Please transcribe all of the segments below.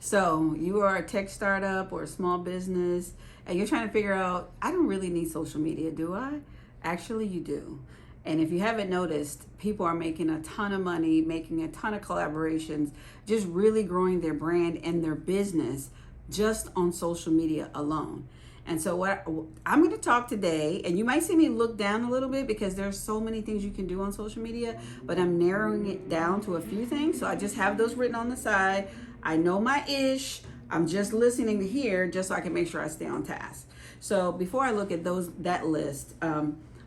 So you are a tech startup or a small business and you're trying to figure out, I don't really need social media, do I? Actually, you do. And if you haven't noticed, people are making a ton of money, making a ton of collaborations, just really growing their brand and their business just on social media alone. And so what I'm going to talk today, and you might see me look down a little bit because there's so many things you can do on social media, but I'm narrowing it down to a few things. So I just have those written on the side. I know my ish. I'm just listening to hear just so I can make sure I stay on task. So before I look at that list,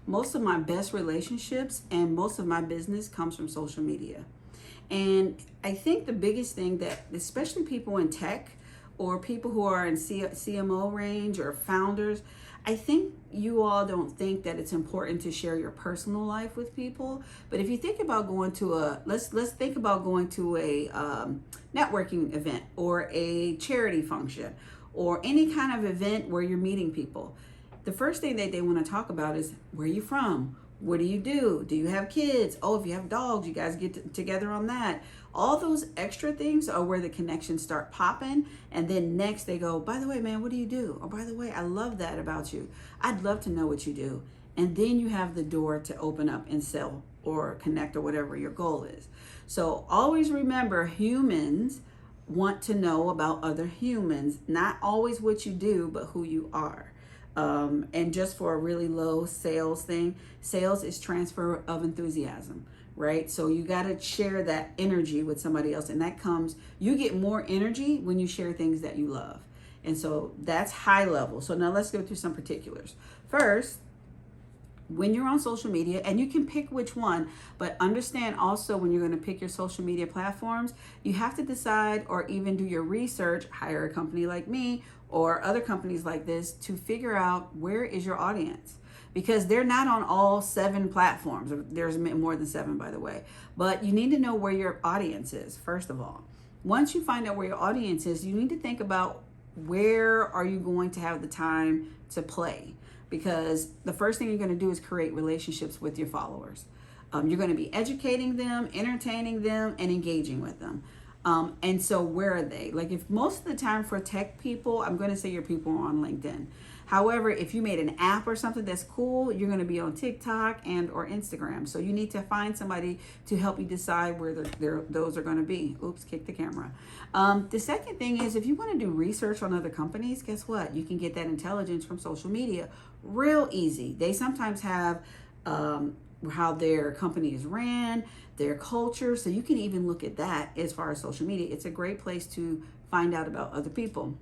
most of my best relationships and most of my business comes from social media. And I think the biggest thing that, especially people in tech or people who are in CMO range or founders, I think you all don't think that it's important to share your personal life with people. But if you think about going to let's think about going to a networking event or a charity function or any kind of event where you're meeting people. The first thing that they want to talk about is, where are you from? What do you do? Do you have kids? Oh, if you have dogs, you guys get together on that. All those extra things are where the connections start popping. And then next they go, by the way, man, what do you do? Oh, by the way, I love that about you. I'd love to know what you do. And then you have the door to open up and sell or connect or whatever your goal is. So always remember, humans want to know about other humans, not always what you do, but who you are. And just for a really low sales thing, sales is transfer of enthusiasm, right? So you got to share that energy with somebody else. And that comes, you get more energy when you share things that you love. And so that's high level. So now let's go through some particulars. First, when you're on social media, and you can pick which one, but understand also when you're going to pick your social media platforms, you have to decide or even do your research, hire a company like me or other companies like this to figure out where is your audience. Because they're not on all 7 platforms. There's more than 7, by the way. But you need to know where your audience is, first of all. Once you find out where your audience is, you need to think about where are you going to have the time to play. Because the first thing you're going to do is create relationships with your followers. You're going to be educating them, entertaining them, and engaging with them. And so where are they? Like, if most of the time for tech people, I'm going to say your people are on LinkedIn. However, if you made an app or something that's cool, you're going to be on TikTok and or Instagram. So you need to find somebody to help you decide where those are going to be. Oops, kick the camera. The second thing is, if you want to do research on other companies, guess what? You can get that intelligence from social media real easy. They sometimes have how their company is ran, their culture. So you can even look at that as far as social media. It's a great place to find out about other people.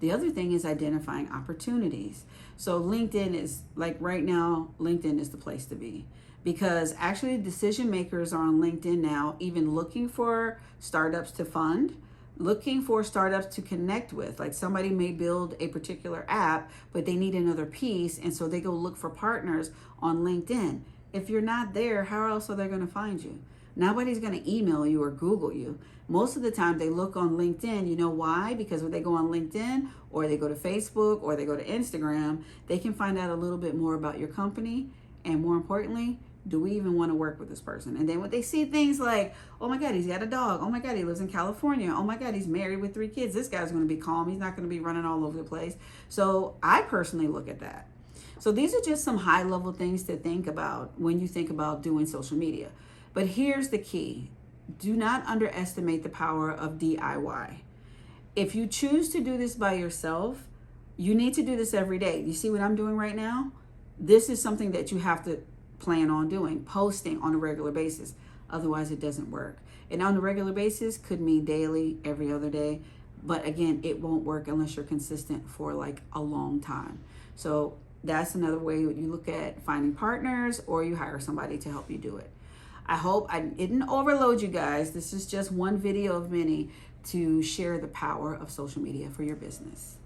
The other thing is identifying opportunities. So LinkedIn is, like right now, LinkedIn is the place to be. Because actually decision makers are on LinkedIn now, even looking for startups to fund, looking for startups to connect with. Like, somebody may build a particular app, but they need another piece. And so they go look for partners on LinkedIn. If you're not there, how else are they going to find you? Nobody's going to email you or Google you. Most of the time they look on LinkedIn. You know why? Because when they go on LinkedIn or they go to Facebook or they go to Instagram, they can find out a little bit more about your company. And more importantly, do we even want to work with this person? And then when they see things like, oh my God, he's got a dog. Oh my God, he lives in California. Oh my God, he's married with 3 kids. This guy's going to be calm. He's not going to be running all over the place. So I personally look at that. So these are just some high level things to think about when you think about doing social media. But here's the key. Do not underestimate the power of DIY. If you choose to do this by yourself, you need to do this every day. You see what I'm doing right now? This is something that you have to plan on doing, posting on a regular basis. Otherwise, it doesn't work. And on a regular basis could mean daily, every other day. But again, it won't work unless you're consistent for like a long time. So that's another way you look at finding partners, or you hire somebody to help you do it. I hope I didn't overload you guys. This is just one video of many to share the power of social media for your business.